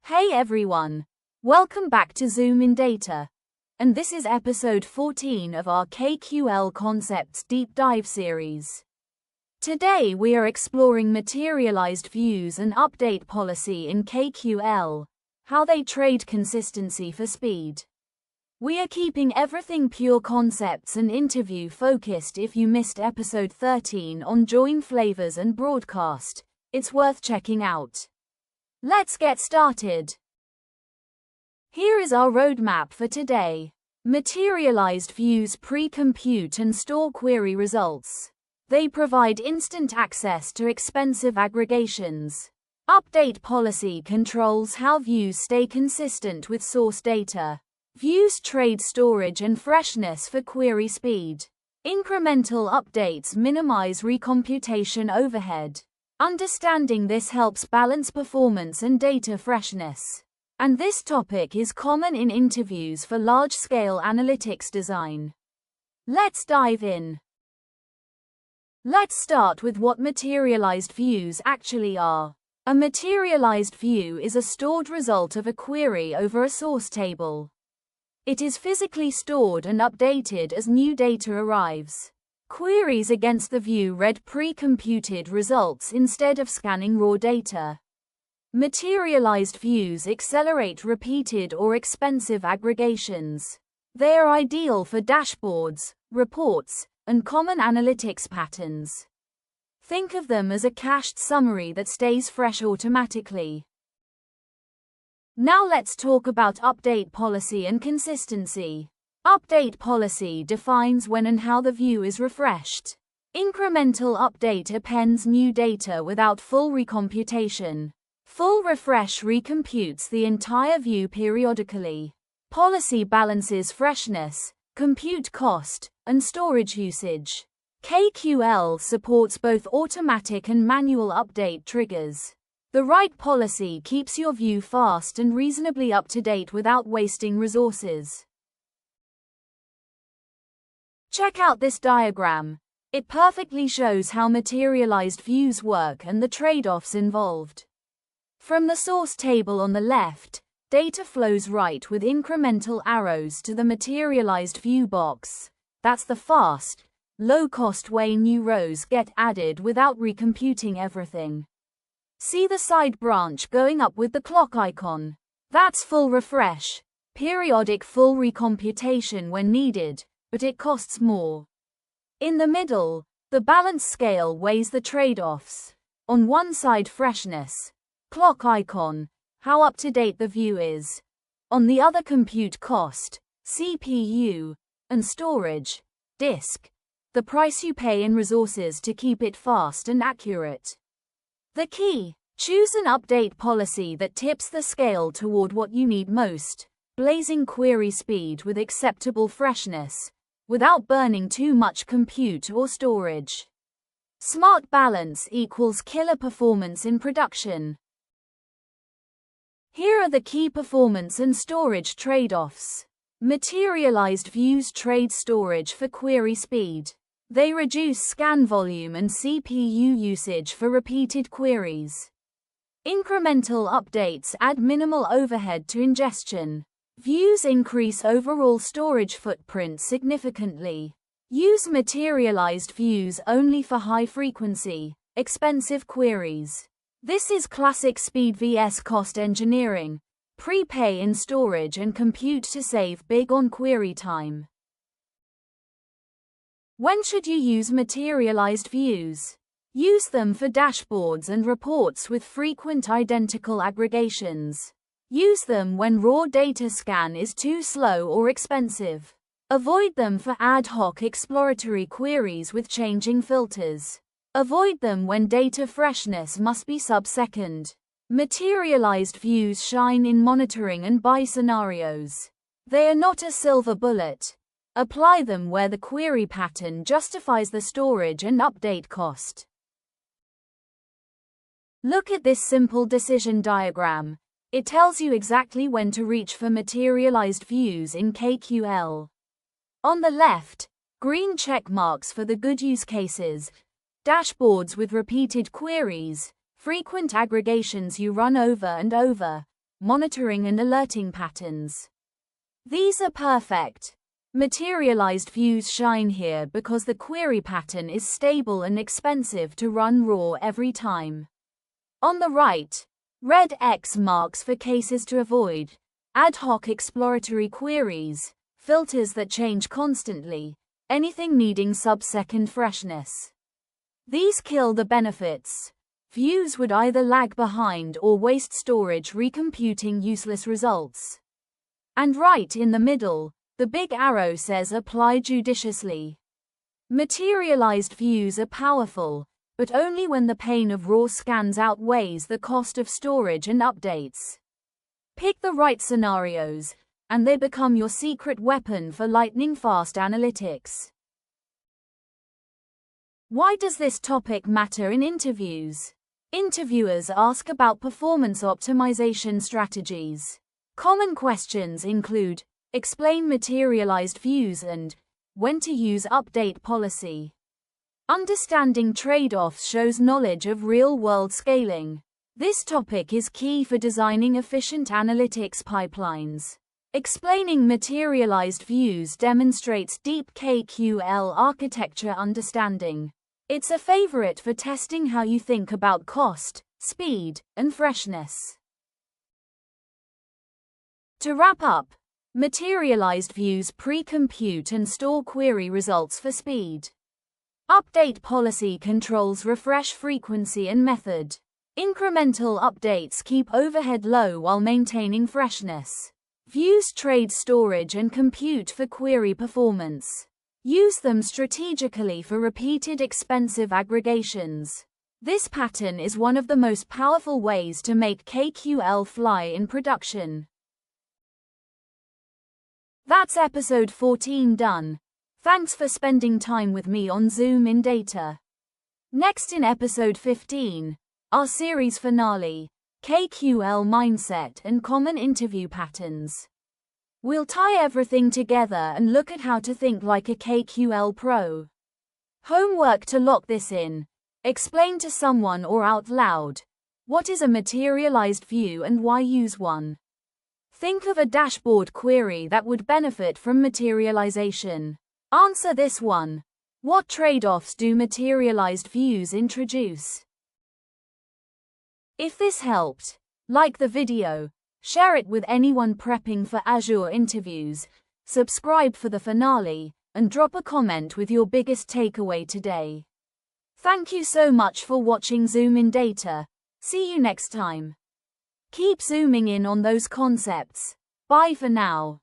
Hey everyone! Welcome back to ZoomInData. And this is episode 14 of our KQL Concepts Deep Dive series. Today we are exploring materialized views and update policy in KQL, how they trade consistency for speed. We are keeping everything pure concepts and interview focused. If you missed episode 13 on join flavors and broadcast, it's worth checking out. Let's get started. Here is our roadmap for today. Materialized views pre-compute and store query results. They provide instant access to expensive aggregations. Update policy controls how views stay consistent with source data. Views trade storage and freshness for query speed. Incremental updates minimize recomputation overhead. Understanding this helps balance performance and data freshness. And this topic is common in interviews for large-scale analytics design. Let's dive in. Let's start with what materialized views actually are. A materialized view is a stored result of a query over a source table. It is physically stored and updated as new data arrives. Queries against the view read pre-computed results instead of scanning raw data. Materialized views accelerate repeated or expensive aggregations. They are ideal for dashboards, reports, and common analytics patterns. Think of them as a cached summary that stays fresh automatically. Now let's talk about update policy and consistency. Update policy defines when and how the view is refreshed. Incremental update appends new data without full recomputation. Full refresh recomputes the entire view periodically. Policy balances freshness, compute cost, and storage usage. KQL supports both automatic and manual update triggers. The right policy keeps your view fast and reasonably up to date without wasting resources. Check out this diagram. It perfectly shows how materialized views work and the trade-offs involved. From the source table on the left, data flows right with incremental arrows to the materialized view box. That's the fast, low-cost way new rows get added without recomputing everything. See the side branch going up with the clock icon. That's full refresh, periodic full recomputation when needed, but it costs more. In the middle, the balance scale weighs the trade-offs. On one side freshness, clock icon, how up-to-date the view is. On the other compute cost, CPU, and storage, disk, the price you pay in resources to keep it fast and accurate. The key: choose an update policy that tips the scale toward what you need most, blazing query speed with acceptable freshness, without burning too much compute or storage. Smart balance equals killer performance in production. Here are the key performance and storage trade-offs. Materialized views trade storage for query speed. They reduce scan volume and CPU usage for repeated queries. Incremental updates add minimal overhead to ingestion. Views increase overall storage footprint significantly. Use materialized views only for high-frequency, expensive queries. This is classic speed vs cost engineering. Prepay in storage and compute to save big on query time. When should you use materialized views? Use them for dashboards and reports with frequent identical aggregations. Use them when raw data scan is too slow or expensive. Avoid them for ad hoc exploratory queries with changing filters. Avoid them when data freshness must be sub-second. Materialized views shine in monitoring and buy scenarios. They are not a silver bullet. Apply them where the query pattern justifies the storage and update cost. Look at this simple decision diagram. It tells you exactly when to reach for materialized views in KQL. On the left, green check marks for the good use cases, dashboards with repeated queries, frequent aggregations you run over and over, monitoring and alerting patterns. These are perfect. Materialized views shine here because the query pattern is stable and expensive to run raw every time. On the right, red X marks for cases to avoid, ad hoc exploratory queries, filters that change constantly, anything needing sub-second freshness. These kill the benefits. Views would either lag behind or waste storage recomputing useless results. And right in the middle, the big arrow says apply judiciously. Materialized views are powerful, but only when the pain of raw scans outweighs the cost of storage and updates. Pick the right scenarios, and they become your secret weapon for lightning-fast analytics. Why does this topic matter in interviews? Interviewers ask about performance optimization strategies. Common questions include, explain materialized views and, when to use update policy. Understanding trade-offs shows knowledge of real-world scaling. This topic is key for designing efficient analytics pipelines. Explaining materialized views demonstrates deep KQL architecture understanding. It's a favorite for testing how you think about cost, speed, and freshness. To wrap up, materialized views pre-compute and store query results for speed. Update policy controls refresh frequency and method. Incremental updates keep overhead low while maintaining freshness. Views trade storage and compute for query performance. Use them strategically for repeated expensive aggregations. This pattern is one of the most powerful ways to make KQL fly in production. That's episode 14 done. Thanks for spending time with me on ZoomInData. Next in episode 15, our series finale, KQL mindset and common interview patterns. We'll tie everything together and look at how to think like a KQL pro. Homework to lock this in. Explain to someone or out loud. What is a materialized view and why use one? Think of a dashboard query that would benefit from materialization. Answer this one. What trade-offs do materialized views introduce? If this helped, like the video, share it with anyone prepping for Azure interviews, subscribe for the finale, and drop a comment with your biggest takeaway today. Thank you so much for watching ZoomInData. See you next time. Keep zooming in on those concepts. Bye for now.